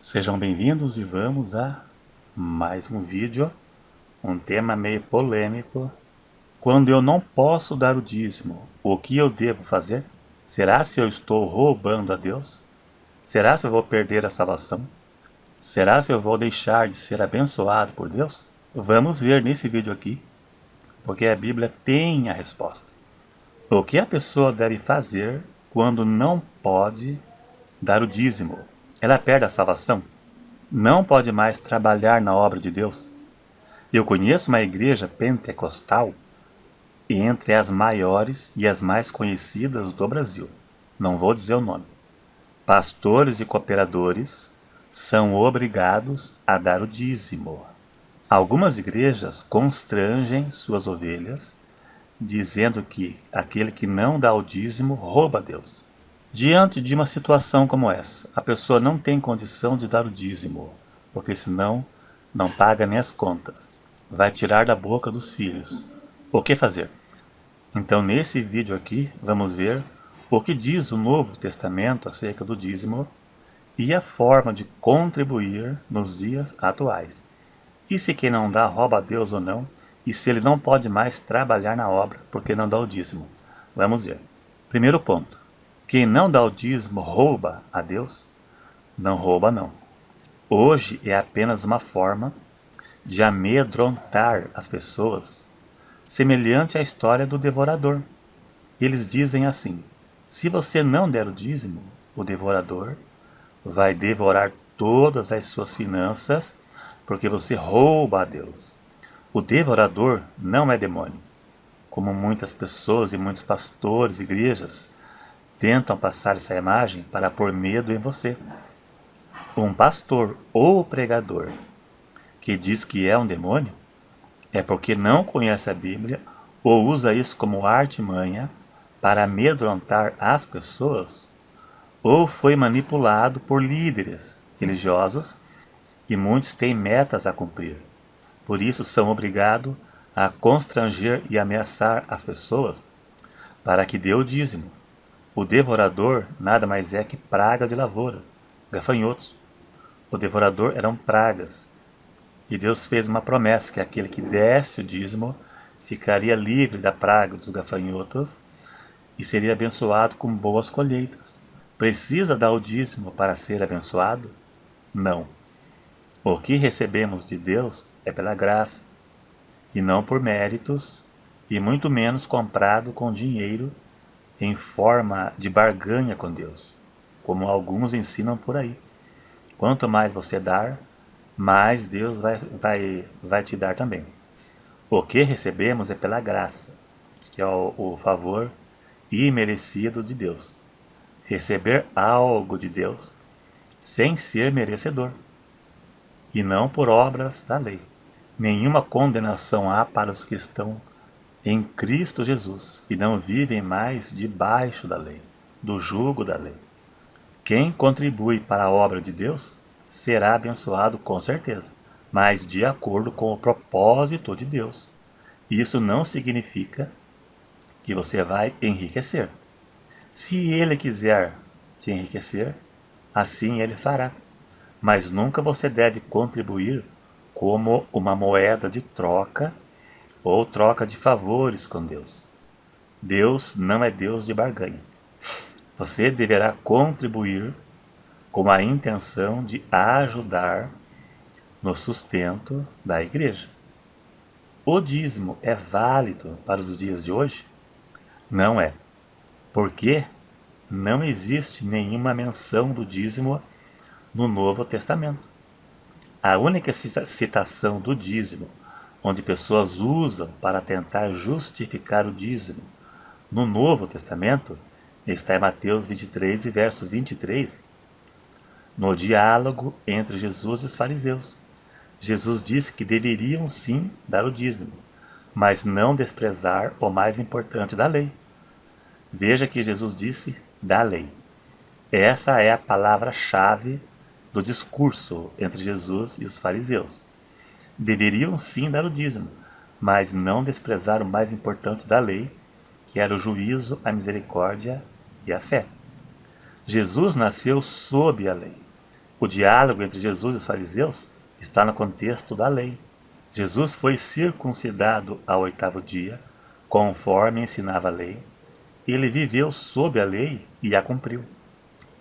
Sejam bem-vindos e vamos a mais um vídeo, um tema meio polêmico. Quando eu não posso dar o dízimo, o que eu devo fazer? Será se eu estou roubando a Deus? Será se eu vou perder a salvação? Será se eu vou deixar de ser abençoado por Deus? Vamos ver nesse vídeo aqui, porque a Bíblia tem a resposta. O que a pessoa deve fazer quando não pode dar o dízimo? Ela perde a salvação? Não pode mais trabalhar na obra de Deus? Eu conheço uma igreja pentecostal entre as maiores e as mais conhecidas do Brasil. Não vou dizer o nome. Pastores e cooperadores são obrigados a dar o dízimo. Algumas igrejas constrangem suas ovelhas, dizendo que aquele que não dá o dízimo rouba a Deus. Diante de uma situação como essa, a pessoa não tem condição de dar o dízimo, porque senão não paga nem as contas. Vai tirar da boca dos filhos. O que fazer? Então, nesse vídeo aqui, vamos ver o que diz o Novo Testamento acerca do dízimo e a forma de contribuir nos dias atuais. E se quem não dá rouba a Deus ou não, e se ele não pode mais trabalhar na obra porque não dá o dízimo. Vamos ver. Primeiro ponto. Quem não dá o dízimo rouba a Deus? Não rouba, não. Hoje é apenas uma forma de amedrontar as pessoas, semelhante à história do devorador. Eles dizem assim: se você não der o dízimo, o devorador vai devorar todas as suas finanças, porque você rouba a Deus. O devorador não é demônio, como muitas pessoas e muitos pastores e igrejas tentam passar essa imagem para pôr medo em você. Um pastor ou pregador que diz que é um demônio é porque não conhece a Bíblia ou usa isso como artimanha para amedrontar as pessoas, ou foi manipulado por líderes religiosos e muitos têm metas a cumprir. Por isso são obrigados a constranger e ameaçar as pessoas para que dê o dízimo. O devorador nada mais é que praga de lavoura, gafanhotos. O devorador eram pragas. E Deus fez uma promessa que aquele que desse o dízimo ficaria livre da praga dos gafanhotos e seria abençoado com boas colheitas. Precisa dar o dízimo para ser abençoado? Não. O que recebemos de Deus é pela graça, e não por méritos, e muito menos comprado com dinheiro em forma de barganha com Deus, como alguns ensinam por aí. Quanto mais você dar, mais Deus vai te dar também. O que recebemos é pela graça, que é o favor imerecido de Deus. Receber algo de Deus sem ser merecedor, e não por obras da lei. Nenhuma condenação há para os que estão em Cristo Jesus e não vivem mais debaixo da lei, do jugo da lei. Quem contribui para a obra de Deus será abençoado com certeza, mas de acordo com o propósito de Deus. Isso não significa que você vai enriquecer. Se Ele quiser te enriquecer, assim Ele fará. Mas nunca você deve contribuir como uma moeda de troca ou troca de favores com Deus. Deus não é Deus de barganha. Você deverá contribuir com a intenção de ajudar no sustento da igreja. O dízimo é válido para os dias de hoje? Não é, porque não existe nenhuma menção do dízimo no Novo Testamento. A única citação do dízimo, onde pessoas usam para tentar justificar o dízimo no Novo Testamento, está em Mateus 23 e verso 23, no diálogo entre Jesus e os fariseus. Jesus disse que deveriam sim dar o dízimo, mas não desprezar o mais importante da lei. Veja que Jesus disse da lei. Essa é a palavra-chave do discurso entre Jesus e os fariseus. Deveriam sim dar o dízimo, mas não desprezar o mais importante da lei, que era o juízo, a misericórdia e a fé. Jesus nasceu sob a lei. O diálogo entre Jesus e os fariseus está no contexto da lei. Jesus foi circuncidado ao 8º dia, conforme ensinava a lei. Ele viveu sob a lei e a cumpriu.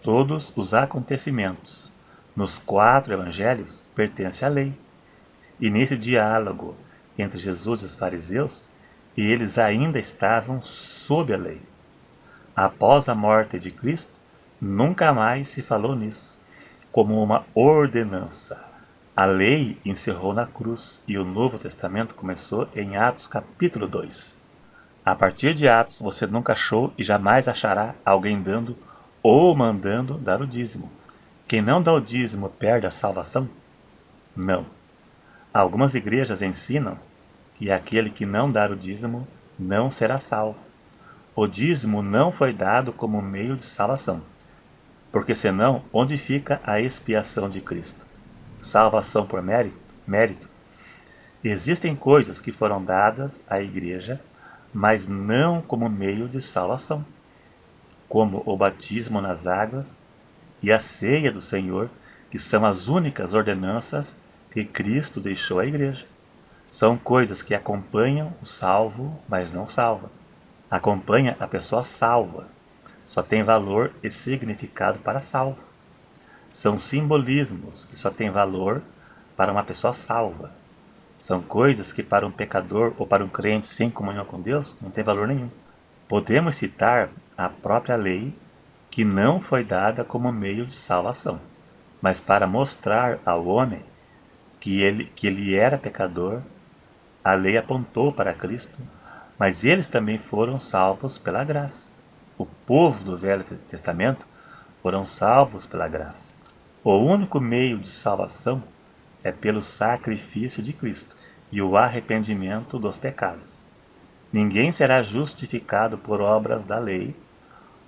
Todos os acontecimentos nos 4 evangelhos pertencem à lei. E nesse diálogo entre Jesus e os fariseus, eles ainda estavam sob a lei. Após a morte de Cristo, nunca mais se falou nisso, como uma ordenança. A lei encerrou na cruz e o Novo Testamento começou em Atos capítulo 2. A partir de Atos, você nunca achou e jamais achará alguém dando ou mandando dar o dízimo. Quem não dá o dízimo perde a salvação? Não. Algumas igrejas ensinam que aquele que não dar o dízimo não será salvo. O dízimo não foi dado como meio de salvação, porque senão, onde fica a expiação de Cristo? Salvação por mérito? Existem coisas que foram dadas à igreja, mas não como meio de salvação, como o batismo nas águas e a ceia do Senhor, que são as únicas ordenanças que Cristo deixou à igreja. São coisas que acompanham o salvo, mas não salva. Acompanha a pessoa salva. Só tem valor e significado para salvo. São simbolismos que só têm valor para uma pessoa salva. São coisas que para um pecador ou para um crente sem comunhão com Deus não tem valor nenhum. Podemos citar a própria lei, que não foi dada como meio de salvação, mas para mostrar ao homem que ele era pecador. A lei apontou para Cristo, mas eles também foram salvos pela graça. O povo do Velho Testamento foram salvos pela graça. O único meio de salvação é pelo sacrifício de Cristo e o arrependimento dos pecados. Ninguém será justificado por obras da lei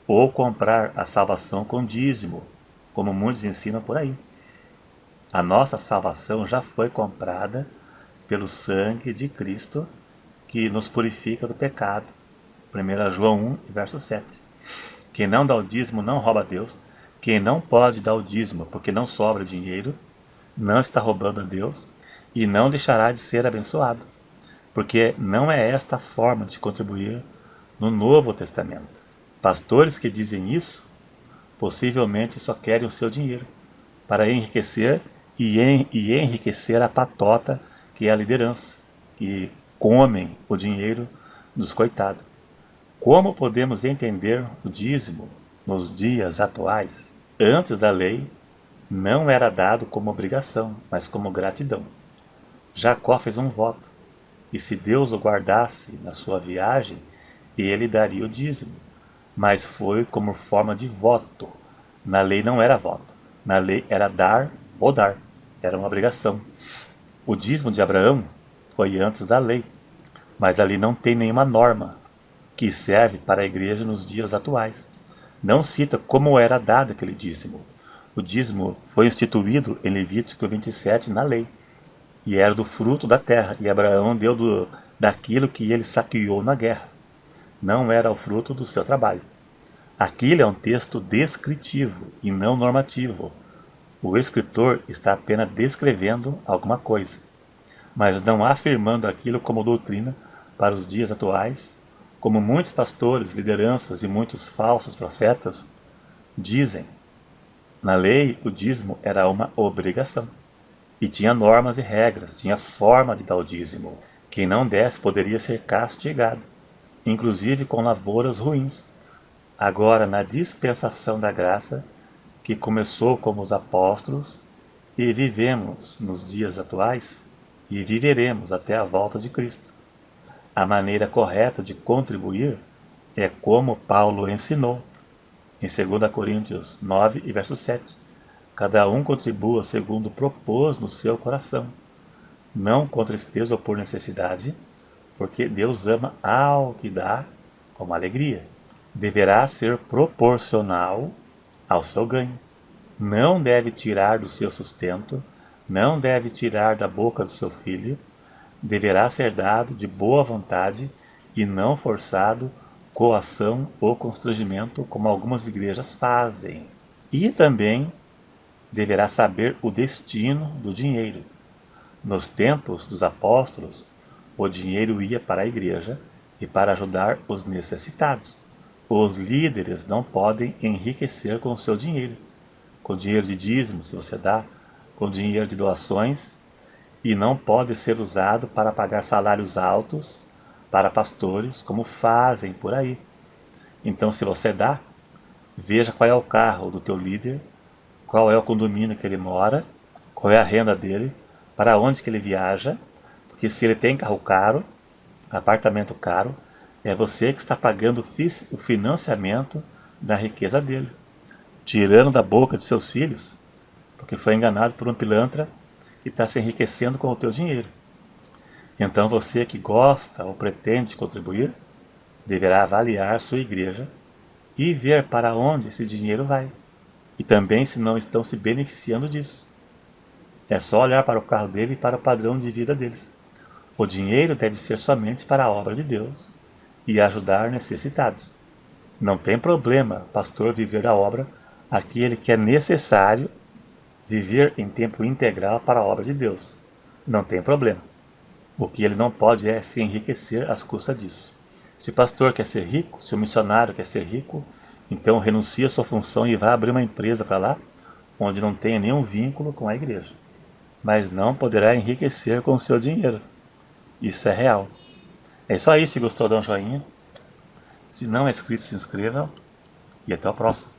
ou comprar a salvação com dízimo, como muitos ensinam por aí. A nossa salvação já foi comprada pelo sangue de Cristo, que nos purifica do pecado. 1 João 1, verso 7. Quem não dá o dízimo não rouba a Deus. Quem não pode dar o dízimo porque não sobra dinheiro, não está roubando a Deus e não deixará de ser abençoado, porque não é esta a forma de contribuir no Novo Testamento. Pastores que dizem isso, possivelmente só querem o seu dinheiro, para enriquecer e enriquecer a patota que é a liderança, que comem o dinheiro dos coitados. Como podemos entender o dízimo nos dias atuais? Antes da lei, não era dado como obrigação, mas como gratidão. Jacó fez um voto, e se Deus o guardasse na sua viagem, ele daria o dízimo, mas foi como forma de voto. Na lei não era voto, na lei era dar ou dar, era uma obrigação. O dízimo de Abraão foi antes da lei, mas ali não tem nenhuma norma que serve para a igreja nos dias atuais. Não cita como era dado aquele dízimo. O dízimo foi instituído em Levítico 27 na lei, e era do fruto da terra, e Abraão deu daquilo que ele saqueou na guerra. Não era o fruto do seu trabalho. Aquilo é um texto descritivo e não normativo. O escritor está apenas descrevendo alguma coisa, mas não afirmando aquilo como doutrina para os dias atuais, como muitos pastores, lideranças e muitos falsos profetas dizem. Na lei, o dízimo era uma obrigação, e tinha normas e regras, tinha forma de dar o dízimo. Quem não desse poderia ser castigado, inclusive com lavouras ruins. Agora, na dispensação da graça, que começou como os apóstolos, e vivemos nos dias atuais, e viveremos até a volta de Cristo. A maneira correta de contribuir é como Paulo ensinou, em 2 Coríntios 9, verso 7. Cada um contribua segundo propôs no seu coração, não com tristeza ou por necessidade, porque Deus ama ao que dá com alegria. Deverá ser proporcional ao seu ganho. Não deve tirar do seu sustento, não deve tirar da boca do seu filho, deverá ser dado de boa vontade e não forçado, coação ou constrangimento, como algumas igrejas fazem. E também deverá saber o destino do dinheiro. Nos tempos dos apóstolos, o dinheiro ia para a igreja e para ajudar os necessitados. Os líderes não podem enriquecer com o seu dinheiro, com dinheiro de dízimo, se você dá, com dinheiro de doações, e não pode ser usado para pagar salários altos para pastores, como fazem por aí. Então, se você dá, veja qual é o carro do teu líder, qual é o condomínio que ele mora, qual é a renda dele, para onde que ele viaja, porque se ele tem carro caro, apartamento caro, é você que está pagando o financiamento da riqueza dele, tirando da boca de seus filhos, porque foi enganado por um pilantra e está se enriquecendo com o teu dinheiro. Então você que gosta ou pretende contribuir, deverá avaliar sua igreja e ver para onde esse dinheiro vai. E também se não estão se beneficiando disso. É só olhar para o carro dele e para o padrão de vida deles. O dinheiro deve ser somente para a obra de Deus e ajudar necessitados. Não tem problema, pastor, viver a obra aquele que é necessário viver em tempo integral para a obra de Deus. Não tem problema. O que ele não pode é se enriquecer às custas disso. Se o pastor quer ser rico, se o missionário quer ser rico, então renuncie à sua função e vá abrir uma empresa para lá, onde não tenha nenhum vínculo com a igreja. Mas não poderá enriquecer com o seu dinheiro. Isso é real. É isso aí, se gostou, dá um joinha. Se não é inscrito, se inscreva e até o próximo.